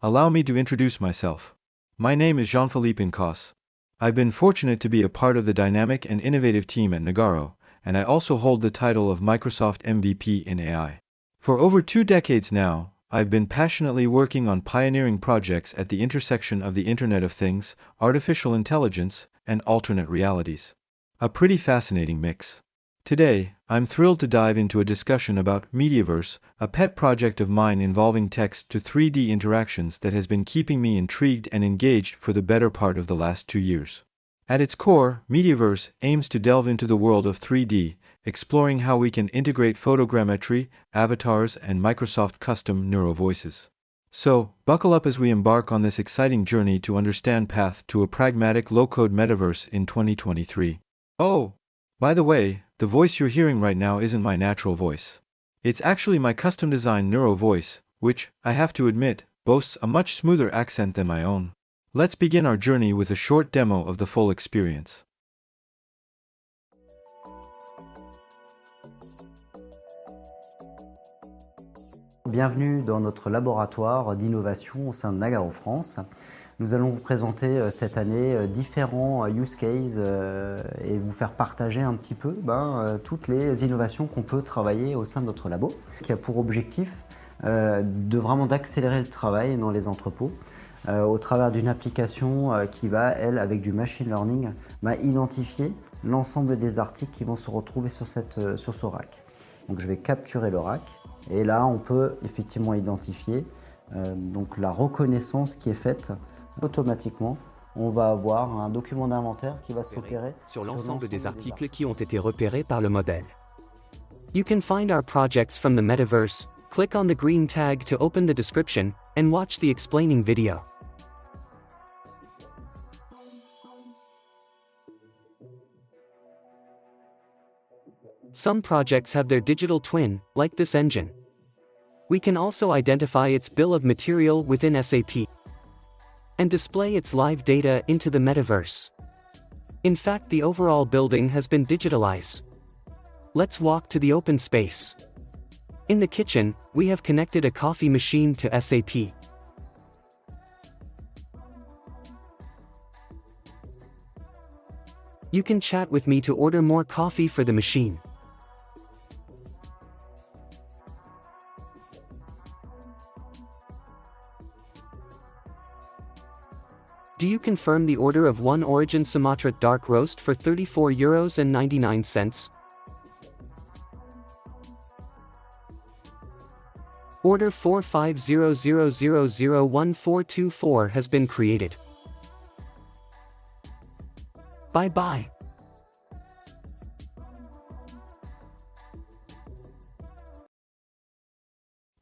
allow me to introduce myself. My name is Jean-Philippe. I've been fortunate to be a part of the dynamic and innovative team at Nagaro, and I also hold the title of Microsoft MVP in AI. For over 2 decades now, I've been passionately working on pioneering projects at the intersection of the Internet of Things, artificial intelligence, and alternate realities. A pretty fascinating mix. Today, I'm thrilled to dive into a discussion about Mediaverse, a pet project of mine involving text to 3D interactions that has been keeping me intrigued and engaged for the better part of the last 2 years. At its core, Mediaverse aims to delve into the world of 3D, exploring how we can integrate photogrammetry, avatars, and Microsoft custom neural voices. So, buckle up as we embark on this exciting journey to understand path to a pragmatic low-code metaverse in 2023. Oh, by the way, the voice you're hearing right now isn't my natural voice. It's actually my custom-designed neuro voice, which, I have to admit, boasts a much smoother accent than my own. Let's begin our journey with a short demo of the full experience. Bienvenue dans notre laboratoire d'innovation au sein de Nagaro France. Nous allons vous présenter cette année différents use cases et vous faire partager un petit peu toutes les innovations qu'on peut travailler au sein de notre labo, qui a pour objectif d'accélérer le travail dans les entrepôts au travers d'une application qui va, elle, avec du machine learning, identifier l'ensemble des articles qui vont se retrouver sur ce rack. Donc je vais capturer le rack et là on peut effectivement identifier donc la reconnaissance qui est faite automatiquement. On va avoir un document d'inventaire qui va s'opérer sur l'ensemble des articles qui ont été repérés par le modèle. You can find our projects from the Mediaverse. Click on the green tag to open the description and watch the explaining video. Some projects have their digital twin, like this engine. We can also identify its bill of material within SAP and display its live data into the metaverse. In fact, the overall building has been digitalized. Let's walk to the open space. In the kitchen, we have connected a coffee machine to SAP. You can chat with me to order more coffee for the machine. Do you confirm the order of 1 Origin Sumatra Dark Roast for €34.99? Order 4500001424 has been created. Bye-bye.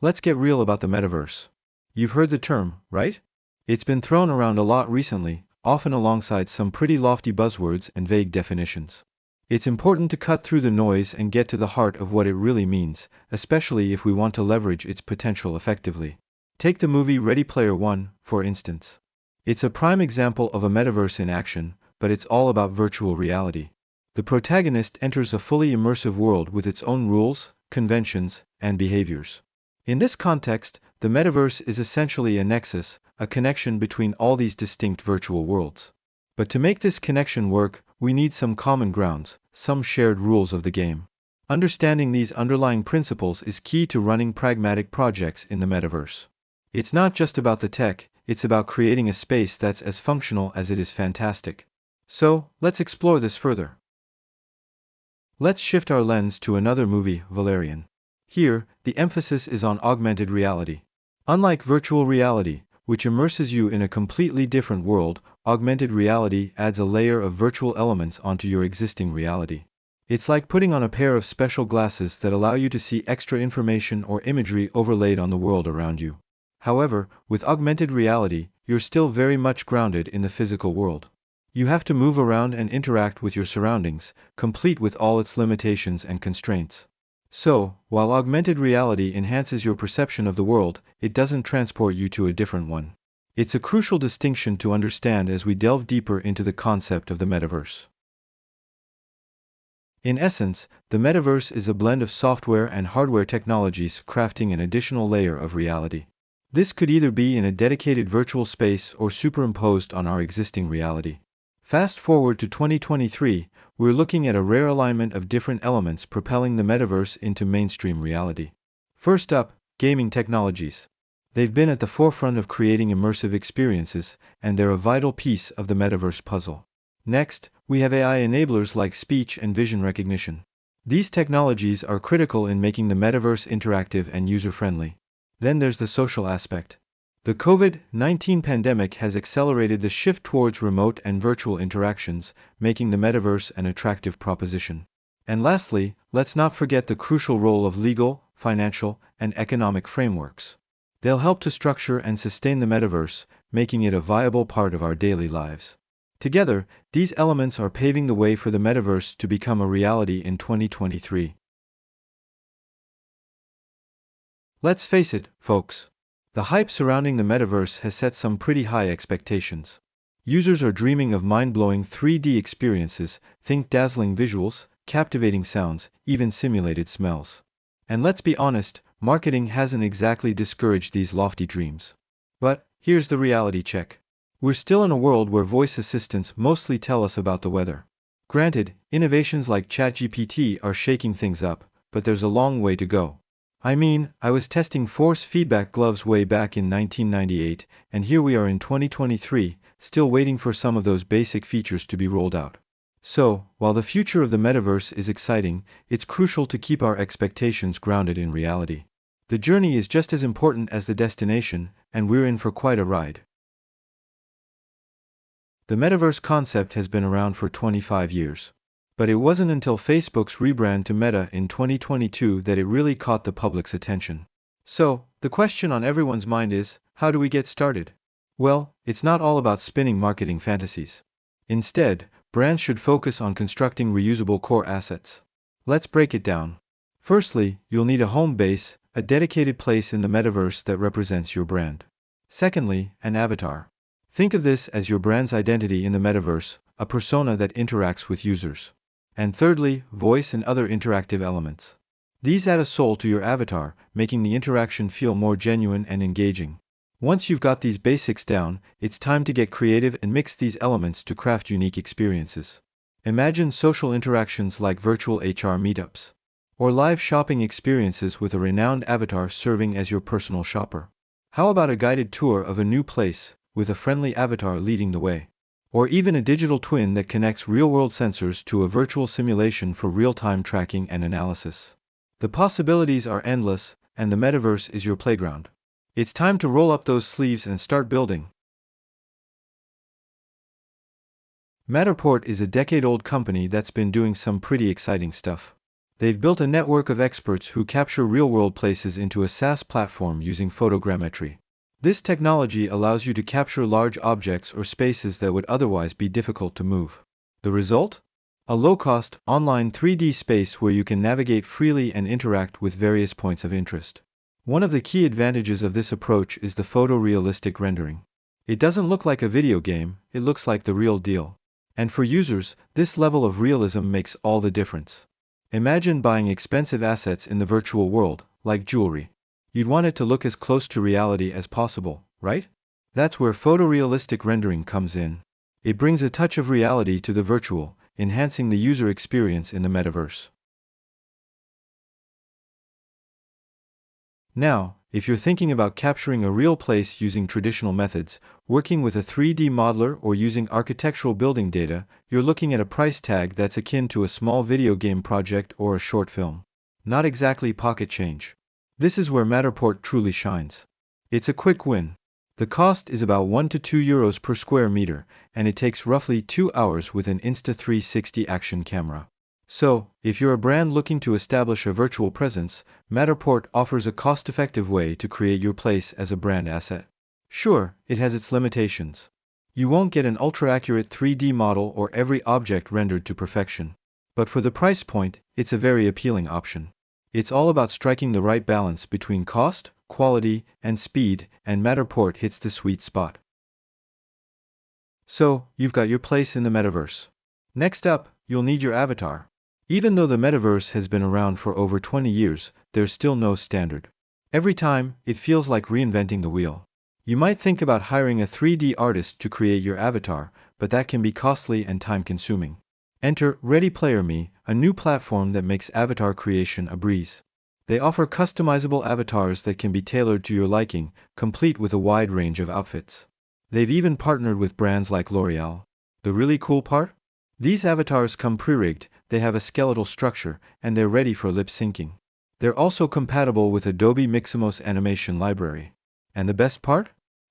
Let's get real about the metaverse. You've heard the term, right? It's been thrown around a lot recently, often alongside some pretty lofty buzzwords and vague definitions. It's important to cut through the noise and get to the heart of what it really means, especially if we want to leverage its potential effectively. Take the movie Ready Player One, for instance. It's a prime example of a metaverse in action, but it's all about virtual reality. The protagonist enters a fully immersive world with its own rules, conventions, and behaviors. In this context, the metaverse is essentially a nexus, a connection between all these distinct virtual worlds. But to make this connection work, we need some common grounds, some shared rules of the game. Understanding these underlying principles is key to running pragmatic projects in the metaverse. It's not just about the tech, it's about creating a space that's as functional as it is fantastic. So, let's explore this further. Let's shift our lens to another movie, Valerian. Here, the emphasis is on augmented reality. Unlike virtual reality, which immerses you in a completely different world, augmented reality adds a layer of virtual elements onto your existing reality. It's like putting on a pair of special glasses that allow you to see extra information or imagery overlaid on the world around you. However, with augmented reality, you're still very much grounded in the physical world. You have to move around and interact with your surroundings, complete with all its limitations and constraints. So, while augmented reality enhances your perception of the world, it doesn't transport you to a different one. It's a crucial distinction to understand as we delve deeper into the concept of the metaverse. In essence, the metaverse is a blend of software and hardware technologies crafting an additional layer of reality. This could either be in a dedicated virtual space or superimposed on our existing reality. Fast forward to 2023, we're looking at a rare alignment of different elements propelling the metaverse into mainstream reality. First up, gaming technologies. They've been at the forefront of creating immersive experiences, and they're a vital piece of the metaverse puzzle. Next, we have AI enablers like speech and vision recognition. These technologies are critical in making the metaverse interactive and user-friendly. Then there's the social aspect. The COVID-19 pandemic has accelerated the shift towards remote and virtual interactions, making the metaverse an attractive proposition. And lastly, let's not forget the crucial role of legal, financial, and economic frameworks. They'll help to structure and sustain the metaverse, making it a viable part of our daily lives. Together, these elements are paving the way for the metaverse to become a reality in 2023. Let's face it, folks. The hype surrounding the metaverse has set some pretty high expectations. Users are dreaming of mind-blowing 3D experiences, think dazzling visuals, captivating sounds, even simulated smells. And let's be honest, marketing hasn't exactly discouraged these lofty dreams. But here's the reality check. We're still in a world where voice assistants mostly tell us about the weather. Granted, innovations like ChatGPT are shaking things up, but there's a long way to go. I mean, I was testing force feedback gloves way back in 1998, and here we are in 2023, still waiting for some of those basic features to be rolled out. So, while the future of the metaverse is exciting, it's crucial to keep our expectations grounded in reality. The journey is just as important as the destination, and we're in for quite a ride. The metaverse concept has been around for 25 years. But it wasn't until Facebook's rebrand to Meta in 2022 that it really caught the public's attention. So, the question on everyone's mind is, how do we get started? Well, it's not all about spinning marketing fantasies. Instead, brands should focus on constructing reusable core assets. Let's break it down. Firstly, you'll need a home base, a dedicated place in the metaverse that represents your brand. Secondly, an avatar. Think of this as your brand's identity in the metaverse, a persona that interacts with users. And thirdly, voice and other interactive elements. These add a soul to your avatar, making the interaction feel more genuine and engaging. Once you've got these basics down, it's time to get creative and mix these elements to craft unique experiences. Imagine social interactions like virtual HR meetups, or live shopping experiences with a renowned avatar serving as your personal shopper. How about a guided tour of a new place, with a friendly avatar leading the way? Or even a digital twin that connects real-world sensors to a virtual simulation for real-time tracking and analysis. The possibilities are endless, and the metaverse is your playground. It's time to roll up those sleeves and start building. Matterport is a decade-old company that's been doing some pretty exciting stuff. They've built a network of experts who capture real-world places into a SaaS platform using photogrammetry. This technology allows you to capture large objects or spaces that would otherwise be difficult to move. The result? A low-cost, online 3D space where you can navigate freely and interact with various points of interest. One of the key advantages of this approach is the photorealistic rendering. It doesn't look like a video game, it looks like the real deal. And for users, this level of realism makes all the difference. Imagine buying expensive assets in the virtual world, like jewelry. You'd want it to look as close to reality as possible, right? That's where photorealistic rendering comes in. It brings a touch of reality to the virtual, enhancing the user experience in the metaverse. Now, if you're thinking about capturing a real place using traditional methods, working with a 3D modeler or using architectural building data, you're looking at a price tag that's akin to a small video game project or a short film. Not exactly pocket change. This is where Matterport truly shines. It's a quick win. The cost is about 1 to 2 euros per square meter, and it takes roughly 2 hours with an Insta360 action camera. So, if you're a brand looking to establish a virtual presence, Matterport offers a cost-effective way to create your place as a brand asset. Sure, it has its limitations. You won't get an ultra-accurate 3D model or every object rendered to perfection. But for the price point, it's a very appealing option. It's all about striking the right balance between cost, quality, and speed, and Matterport hits the sweet spot. So, you've got your place in the metaverse. Next up, you'll need your avatar. Even though the metaverse has been around for over 20 years, there's still no standard. Every time, it feels like reinventing the wheel. You might think about hiring a 3D artist to create your avatar, but that can be costly and time-consuming. Enter Ready Player Me, a new platform that makes avatar creation a breeze. They offer customizable avatars that can be tailored to your liking, complete with a wide range of outfits. They've even partnered with brands like L'Oreal. The really cool part? These avatars come pre-rigged, they have a skeletal structure, and they're ready for lip syncing. They're also compatible with Adobe Mixamos animation library. And the best part?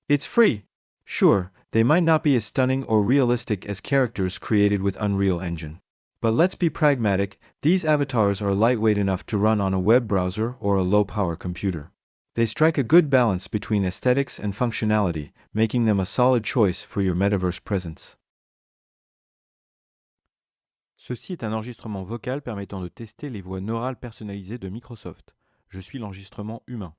It's free! Sure, they might not be as stunning or realistic as characters created with Unreal Engine. But let's be pragmatic, these avatars are lightweight enough to run on a web browser or a low-power computer. They strike a good balance between aesthetics and functionality, making them a solid choice for your metaverse presence. Ceci est un enregistrement vocal permettant de tester les voix neurales personnalisées de Microsoft. Je suis l'enregistrement humain.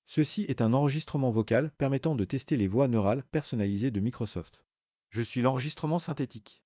Ceci est un enregistrement vocal permettant de tester les voix neurales personnalisées de Microsoft. Je suis l'enregistrement synthétique.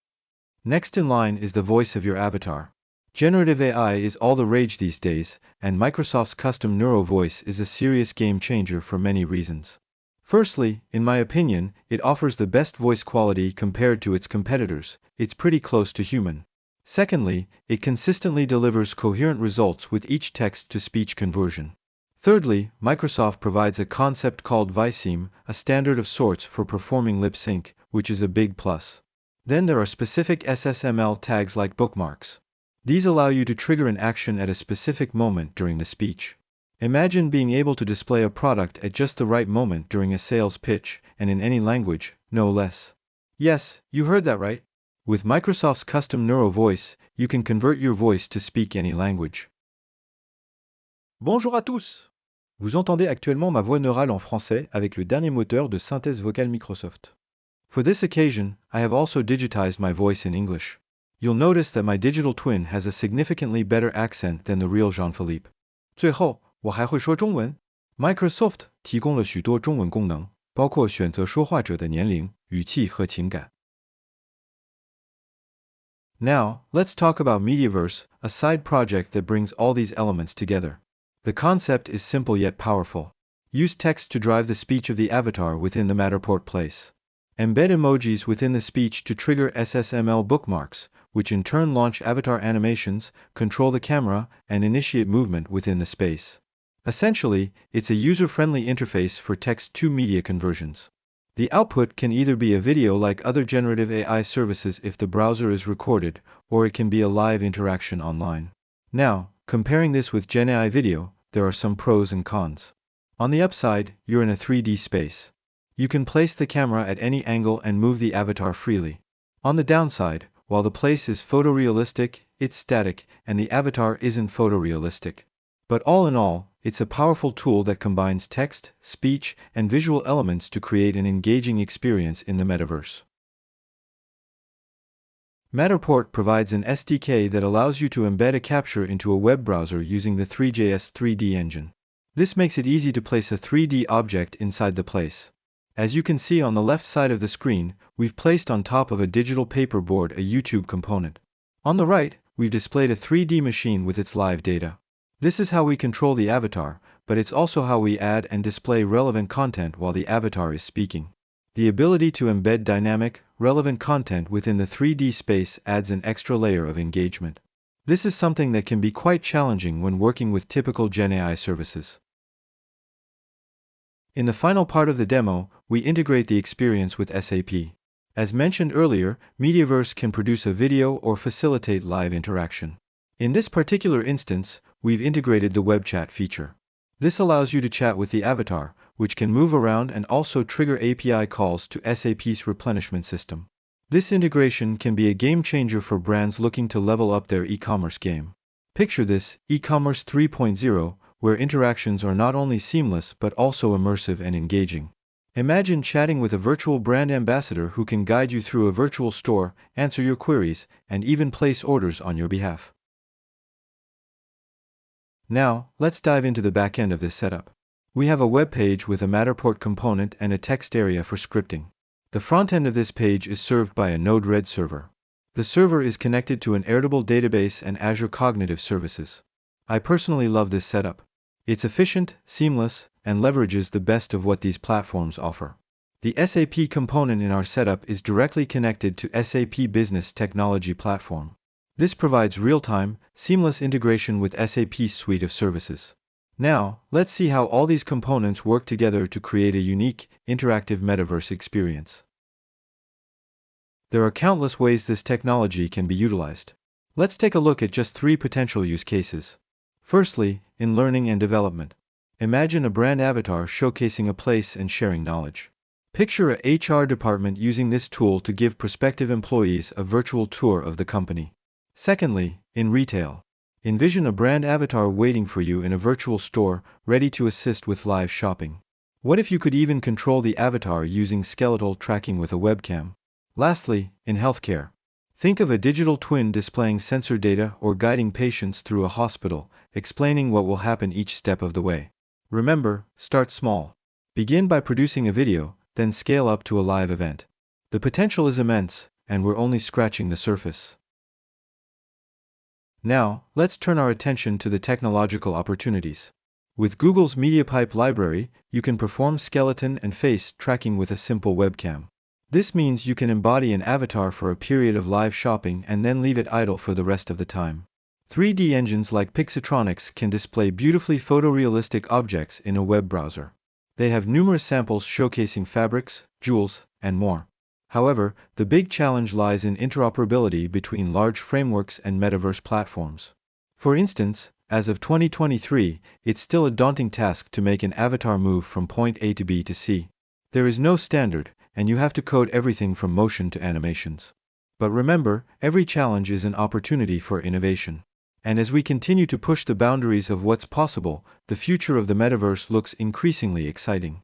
Next in line is the voice of your avatar. Generative AI is all the rage these days, and Microsoft's custom Neuro voice is a serious game changer for many reasons. Firstly, in my opinion, it offers the best voice quality compared to its competitors. It's pretty close to human. Secondly, it consistently delivers coherent results with each text-to-speech conversion. Thirdly, Microsoft provides a concept called ViSeam, a standard of sorts for performing lip sync, which is a big plus. Then there are specific SSML tags like bookmarks. These allow you to trigger an action at a specific moment during the speech. Imagine being able to display a product at just the right moment during a sales pitch, and in any language, no less. Yes, you heard that right. With Microsoft's custom Neuro voice, you can convert your voice to speak any language. Bonjour à tous! Vous entendez actuellement ma voix neurale en français avec le dernier moteur de synthèse vocale Microsoft. For this occasion, I have also digitized my voice in English. You'll notice that my digital twin has a significantly better accent than the real Jean-Philippe. 最后，我还会说中文。Microsoft 提供了许多中文功能，包括选择说话者的年龄、语气和情感。Now, let's talk about Mediaverse, a side project that brings all these elements together. The concept is simple yet powerful. Use text to drive the speech of the avatar within the Matterport place. Embed emojis within the speech to trigger SSML bookmarks, which in turn launch avatar animations, control the camera, and initiate movement within the space. Essentially, it's a user-friendly interface for text-to-media conversions. The output can either be a video like other generative AI services if the browser is recorded, or it can be a live interaction online. Now, comparing this with Gen AI video, there are some pros and cons. On the upside, you're in a 3D space. You can place the camera at any angle and move the avatar freely. On the downside, while the place is photorealistic, it's static, and the avatar isn't photorealistic. But all in all, it's a powerful tool that combines text, speech, and visual elements to create an engaging experience in the metaverse. Matterport provides an SDK that allows you to embed a capture into a web browser using the 3JS 3D engine. This makes it easy to place a 3D object inside the place. As you can see on the left side of the screen, we've placed on top of a digital paperboard a YouTube component. On the right, we've displayed a 3D machine with its live data. This is how we control the avatar, but it's also how we add and display relevant content while the avatar is speaking. The ability to embed dynamic, relevant content within the 3D space adds an extra layer of engagement. This is something that can be quite challenging when working with typical Gen AI services. In the final part of the demo, we integrate the experience with SAP. As mentioned earlier, Mediaverse can produce a video or facilitate live interaction. In this particular instance, we've integrated the web chat feature. This allows you to chat with the avatar, which can move around and also trigger API calls to SAP's replenishment system. This integration can be a game changer for brands looking to level up their e-commerce game. Picture this, e-commerce 3.0, where interactions are not only seamless but also immersive and engaging. Imagine chatting with a virtual brand ambassador who can guide you through a virtual store, answer your queries, and even place orders on your behalf. Now, let's dive into the back end of this setup. We have a web page with a Matterport component and a text area for scripting. The front end of this page is served by a Node-RED server. The server is connected to an Airtable database and Azure Cognitive Services. I personally love this setup. It's efficient, seamless, and leverages the best of what these platforms offer. The SAP component in our setup is directly connected to SAP Business Technology Platform. This provides real-time, seamless integration with SAP's suite of services. Now, let's see how all these components work together to create a unique, interactive metaverse experience. There are countless ways this technology can be utilized. Let's take a look at just 3 potential use cases. Firstly, in learning and development. Imagine a brand avatar showcasing a place and sharing knowledge. Picture a HR department using this tool to give prospective employees a virtual tour of the company. Secondly, in retail. Envision a brand avatar waiting for you in a virtual store, ready to assist with live shopping. What if you could even control the avatar using skeletal tracking with a webcam? Lastly, in healthcare. Think of a digital twin displaying sensor data or guiding patients through a hospital, explaining what will happen each step of the way. Remember, start small. Begin by producing a video, then scale up to a live event. The potential is immense, and we're only scratching the surface. Now, let's turn our attention to the technological opportunities. With Google's MediaPipe library, you can perform skeleton and face tracking with a simple webcam. This means you can embody an avatar for a period of live shopping and then leave it idle for the rest of the time. 3D engines like Pixatronics can display beautifully photorealistic objects in a web browser. They have numerous samples showcasing fabrics, jewels, and more. However, the big challenge lies in interoperability between large frameworks and metaverse platforms. For instance, as of 2023, it's still a daunting task to make an avatar move from point A to B to C. There is no standard, and you have to code everything from motion to animations. But remember, every challenge is an opportunity for innovation. And as we continue to push the boundaries of what's possible, the future of the metaverse looks increasingly exciting.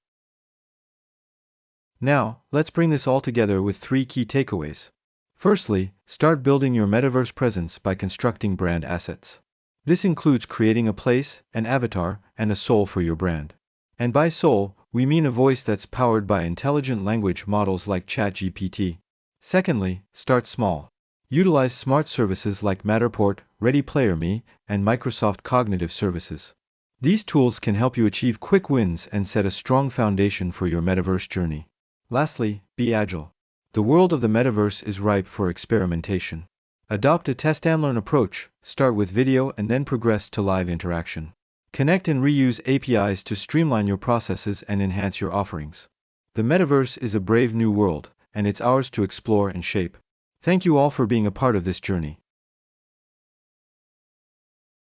Now, let's bring this all together with 3 key takeaways. Firstly, start building your metaverse presence by constructing brand assets. This includes creating a place, an avatar, and a soul for your brand. And by soul, we mean a voice that's powered by intelligent language models like ChatGPT. Secondly, start small. Utilize smart services like Matterport, Ready Player Me, and Microsoft Cognitive Services. These tools can help you achieve quick wins and set a strong foundation for your metaverse journey. Lastly, be agile. The world of the metaverse is ripe for experimentation. Adopt a test-and-learn approach, start with video and then progress to live interaction. Connect and reuse APIs to streamline your processes and enhance your offerings. The metaverse is a brave new world, and it's ours to explore and shape. Thank you all for being a part of this journey.